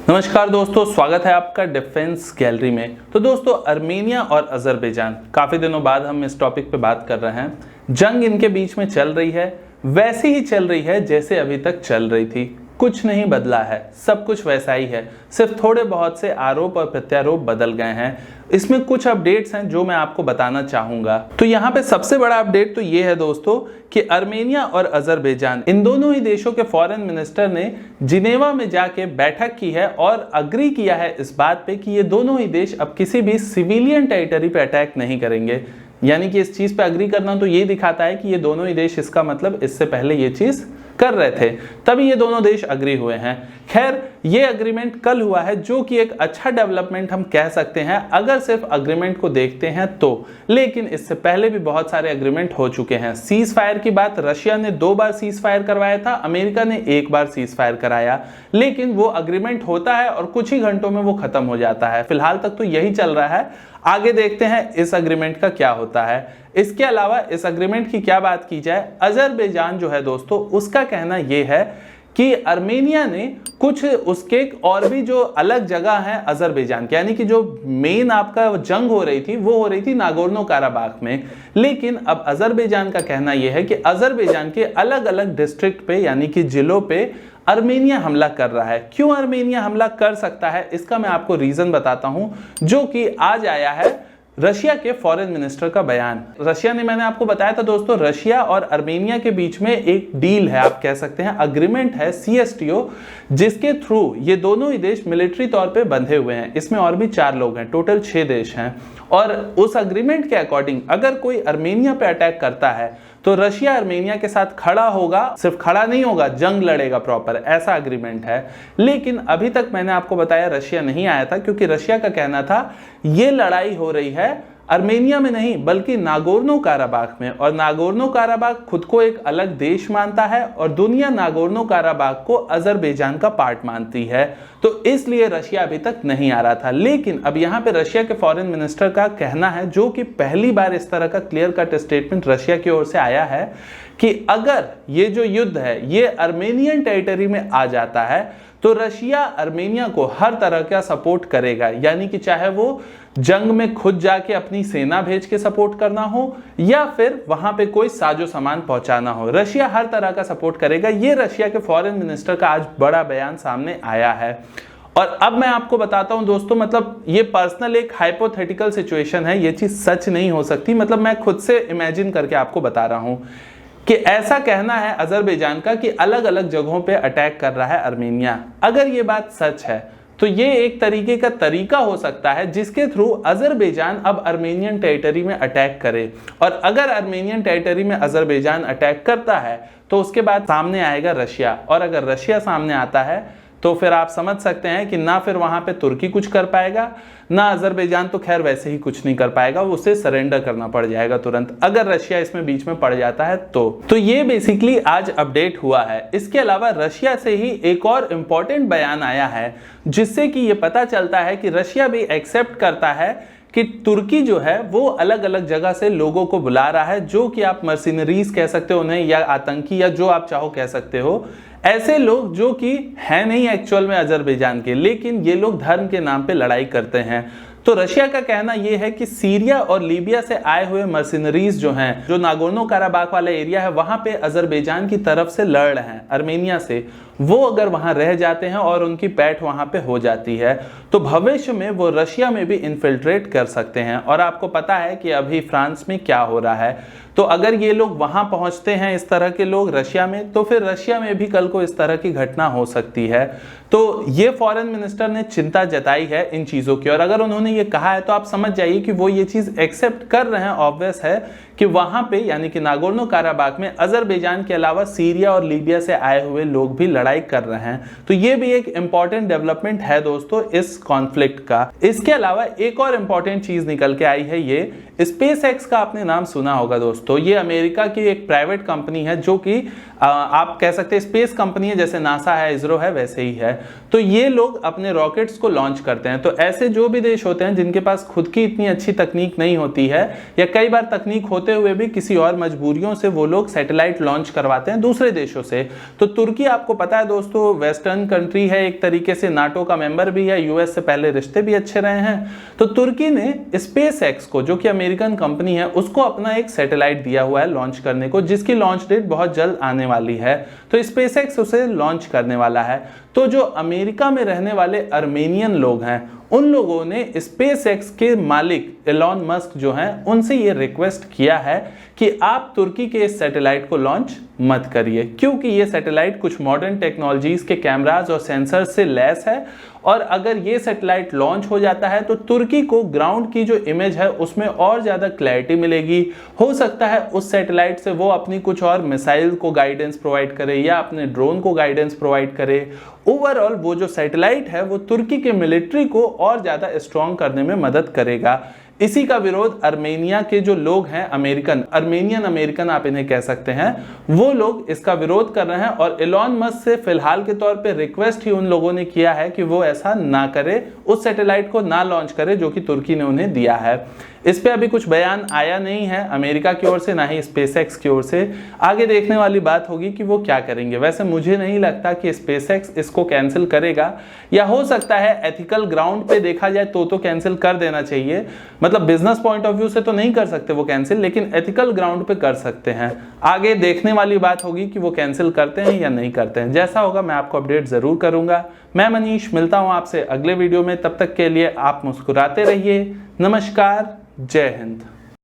नमस्कार दोस्तों, स्वागत है आपका डिफेंस गैलरी में। तो दोस्तों, अर्मेनिया और अजरबैजान, काफ़ी दिनों बाद हम इस टॉपिक पे बात कर रहे हैं। जंग इनके बीच में चल रही है, वैसी ही चल रही है जैसे अभी तक चल रही थी। कुछ नहीं बदला है, सब कुछ वैसा ही है, सिर्फ थोड़े बहुत से आरोप और प्रत्यारोप बदल गए हैं। इसमें कुछ अपडेट्स हैं जो मैं आपको बताना चाहूंगा। तो यहाँ पे सबसे बड़ा अपडेट तो ये है दोस्तों कि अर्मेनिया और अजरबैजान, इन दोनों ही देशों के फॉरेन मिनिस्टर ने जिनेवा में जाके बैठक की है और अग्री किया है इस बात पे कि ये दोनों ही देश अब किसी भी सिविलियन टेरिटरी पे अटैक नहीं करेंगे। यानी कि इस चीज पे अग्री करना तो ये दिखाता है कि ये दोनों ही देश, इसका मतलब इससे पहले ये चीज कर रहे थे, तभी ये दोनों देश अग्री हुए हैं। खैर, ये अग्रीमेंट कल हुआ है, जो कि एक अच्छा डेवलपमेंट हम कह सकते हैं अगर सिर्फ अग्रीमेंट को देखते हैं तो। लेकिन इससे पहले भी बहुत सारे अग्रीमेंट हो चुके हैं। सीज फायर की बात, रशिया ने 2 बार सीज फायर करवाया था, अमेरिका ने 1 बार सीज फायर कराया, लेकिन वो अग्रीमेंट होता है और कुछ ही घंटों में वो खत्म हो जाता है। फिलहाल तक तो यही चल रहा है, आगे देखते हैं इस अग्रीमेंट का क्या होता है। इसके अलावा इस अग्रीमेंट की क्या बात की जाए, अजरबैजान जो है दोस्तों, उसका कहना यह है कि अर्मेनिया ने कुछ उसके और भी जो अलग जगह हैं अजरबैजान के, यानी कि जो मेन आपका जंग हो रही थी वो हो रही थी नागोर्नो काराबाख में। लेकिन अब अजरबैजान का कहना यह है कि अजरबैजान के अलग अलग डिस्ट्रिक्ट पे, यानी कि जिलों पे अर्मेनिया हमला कर रहा है। क्यों अर्मेनिया हमला कर सकता है, इसका मैं आपको रीजन बताता हूं, जो कि आज आया है रशिया के फॉरेन मिनिस्टर का बयान। रशिया ने, मैंने आपको बताया था दोस्तों, रशिया और अर्मेनिया के बीच में एक डील है, आप कह सकते हैं अग्रीमेंट है, CSTO, जिसके थ्रू ये दोनों ही देश मिलिट्री तौर पे बंधे हुए हैं। इसमें और भी 4 लोग हैं, टोटल 6 देश हैं। और उस अग्रीमेंट के अकॉर्डिंग अगर कोई अर्मेनिया पे अटैक करता है तो रशिया अर्मेनिया के साथ खड़ा होगा, सिर्फ खड़ा नहीं होगा, जंग लड़ेगा प्रॉपर, ऐसा अग्रीमेंट है। लेकिन अभी तक मैंने आपको बताया रशिया नहीं आया था, क्योंकि रशिया का कहना था ये लड़ाई हो रही है अर्मेनिया में नहीं बल्कि नागोर्नो काराबाख में, और नागोर्नो काराबाख खुद को एक अलग देश मानता है और दुनिया नागोर्नो काराबाख को अजरबैजान का पार्ट मानती है। तो इसलिए रशिया अभी तक नहीं आ रहा था। लेकिन अब यहाँ पे रशिया के फॉरेन मिनिस्टर का कहना है, जो कि पहली बार इस तरह का क्लियर कट स्टेटमेंट रशिया की ओर से आया है, कि अगर ये जो युद्ध है ये अर्मेनियन टेरिटरी में आ जाता है तो रशिया अर्मेनिया को हर तरह का सपोर्ट करेगा। यानी कि चाहे वो जंग में खुद जाके अपनी सेना भेज के सपोर्ट करना हो या फिर वहां पे कोई साजो सामान पहुंचाना हो, रशिया हर तरह का सपोर्ट करेगा। ये रशिया के फॉरेन मिनिस्टर का आज बड़ा बयान सामने आया है। और अब मैं आपको बताता हूं दोस्तों, मतलब ये पर्सनल एक हाइपोथेटिकल सिचुएशन है, ये चीज सच नहीं हो सकती, मतलब मैं खुद से इमेजिन करके आपको बता रहा हूं कि ऐसा कहना है अजरबैजान का कि अलग अलग जगहों पे अटैक कर रहा है अर्मेनिया। अगर ये बात सच है तो ये एक तरीके का तरीका हो सकता है जिसके थ्रू अजरबैजान अब अर्मेनियन टेरिटरी में अटैक करे। और अगर अर्मेनियन टेरिटरी में अजरबैजान अटैक करता है तो उसके बाद सामने आएगा रशिया, और अगर रशिया सामने आता है तो फिर आप समझ सकते हैं कि ना फिर वहां पे तुर्की कुछ कर पाएगा, ना अजरबैजान तो खैर वैसे ही कुछ नहीं कर पाएगा, उसे सरेंडर करना पड़ जाएगा तुरंत, अगर रशिया इसमें बीच में पड़ जाता है तो ये बेसिकली आज अपडेट हुआ है। इसके अलावा रशिया से ही एक और इंपॉर्टेंट बयान आया है, जिससे कि ये पता चलता है कि रशिया भी एक्सेप्ट करता है कि तुर्की जो है वो अलग अलग जगह से लोगों को बुला रहा है, जो कि आप मर्सिनरीज कह सकते हो उन्हें, या आतंकी, या जो आप चाहो कह सकते हो। ऐसे लोग जो कि हैं नहीं एक्चुअल में अजरबैजान के, लेकिन ये लोग धर्म के नाम पे लड़ाई करते हैं। तो रशिया का कहना यह है कि सीरिया और लीबिया से आए हुए मर्सिनरीज जो हैं, जो नागोर्नो काराबाख वाला एरिया है वहां पे अजरबैजान की तरफ से लड़ रहे हैं अर्मेनिया से, वो अगर वहां रह जाते हैं और उनकी पैठ वहां पे हो जाती है तो भविष्य में वो रशिया में भी इन्फिल्ट्रेट कर सकते हैं। और आपको पता है कि अभी फ्रांस में क्या हो रहा है, तो अगर ये लोग वहां पहुंचते हैं, इस तरह के लोग रशिया में, तो फिर रशिया में भी कल को इस तरह की घटना हो सकती है। तो ये फॉरेन मिनिस्टर ने चिंता जताई है इन चीजों की, और अगर उन्होंने ये कहा है तो आप समझ जाइए कि वो ये चीज एक्सेप्ट कर रहे हैं। ऑब्वियस है कि वहां पे, यानी कि नागोर्नो काराबाख में अजरबैजान के अलावा सीरिया और लीबिया से आए हुए लोग भी लड़ाई कर रहे हैं। तो ये भी एक इंपॉर्टेंट डेवलपमेंट है दोस्तों इस कॉन्फ्लिक्ट का। इसके अलावा एक और इंपॉर्टेंट चीज निकल के आई है, ये SpaceX का आपने नाम सुना होगा दोस्तों। ये अमेरिका की एक प्राइवेट कंपनी है जो कि आप कह सकते हैं स्पेस कंपनी है, जैसे नासा है, इसरो है, वैसे ही है। तो ये लोग अपने रॉकेट्स को लॉन्च करते हैं। तो ऐसे जो भी देश होते हैं जिनके पास खुद की इतनी अच्छी तकनीक नहीं होती है, या कई बार तकनीक होते हुए भी किसी और मजबूरियों से वो लोग सैटेलाइट लॉन्च करवाते हैं दूसरे देशों से। तो तुर्की आपको पता है दोस्तों, वेस्टर्न कंट्री है, एक तरीके से नाटो का मेंबर भी है, यूएस से पहले रिश्ते भी अच्छे रहे हैं। तो तुर्की ने स्पेस एक्स को, जो कि अमेरिकन कंपनी है, उसको अपना एक सैटेलाइट दिया हुआ है लॉन्च करने को, जिसकी लॉन्च डेट बहुत जल्द आने वाली है। तो स्पेस एक्स उसे लॉन्च करने वाला है। तो जो अमेरिका में रहने वाले अर्मेनियन लोग हैं, उन लोगों ने स्पेस एक्स के मालिक एलॉन मस्क जो हैं, उनसे ये रिक्वेस्ट किया है कि आप तुर्की के इस सैटेलाइट को लॉन्च मत करिए, क्योंकि ये सैटेलाइट कुछ मॉडर्न टेक्नोलॉजीज के कैमरास और सेंसर्स से लैस है, और अगर ये सैटेलाइट लॉन्च हो जाता है तो तुर्की को ग्राउंड की जो इमेज है उसमें और ज़्यादा क्लैरिटी मिलेगी। हो सकता है उस सैटेलाइट से वो अपनी कुछ और मिसाइल को गाइडेंस प्रोवाइड करे या अपने ड्रोन को गाइडेंस प्रोवाइड करे। ओवरऑल वो जो सैटेलाइट है वो तुर्की के मिलिट्री को और ज़्यादा स्ट्रॉन्ग करने में मदद करेगा। इसी का विरोध अर्मेनिया के जो लोग हैं, अर्मेनियन अमेरिकन आप इन्हें कह सकते हैं, वो लोग इसका विरोध कर रहे हैं। और एलॉन मस्क से फिलहाल के तौर पे रिक्वेस्ट ही उन लोगों ने किया है कि वो ऐसा ना करे, उस सैटेलाइट को ना लॉन्च करे जो कि तुर्की ने उन्हें दिया है। इस पे अभी कुछ बयान आया नहीं है अमेरिका की ओर से, ना ही स्पेसएक्स की ओर से। आगे देखने वाली बात होगी कि वो क्या करेंगे। वैसे मुझे नहीं लगता कि स्पेसएक्स इसको कैंसिल करेगा, या हो सकता है एथिकल ग्राउंड पे देखा जाए तो कैंसिल कर देना चाहिए। मतलब बिजनेस पॉइंट ऑफ व्यू से तो नहीं कर सकते वो कैंसिल, लेकिन एथिकल ग्राउंड पे कर सकते हैं। आगे देखने वाली बात होगी कि वो कैंसिल करते हैं या नहीं करते हैं। जैसा होगा मैं आपको अपडेट जरूर करूंगा। मैं मनीष, मिलता हूं आपसे अगले वीडियो में। तब तक के लिए आप मुस्कुराते रहिए। नमस्कार, जय हिंद।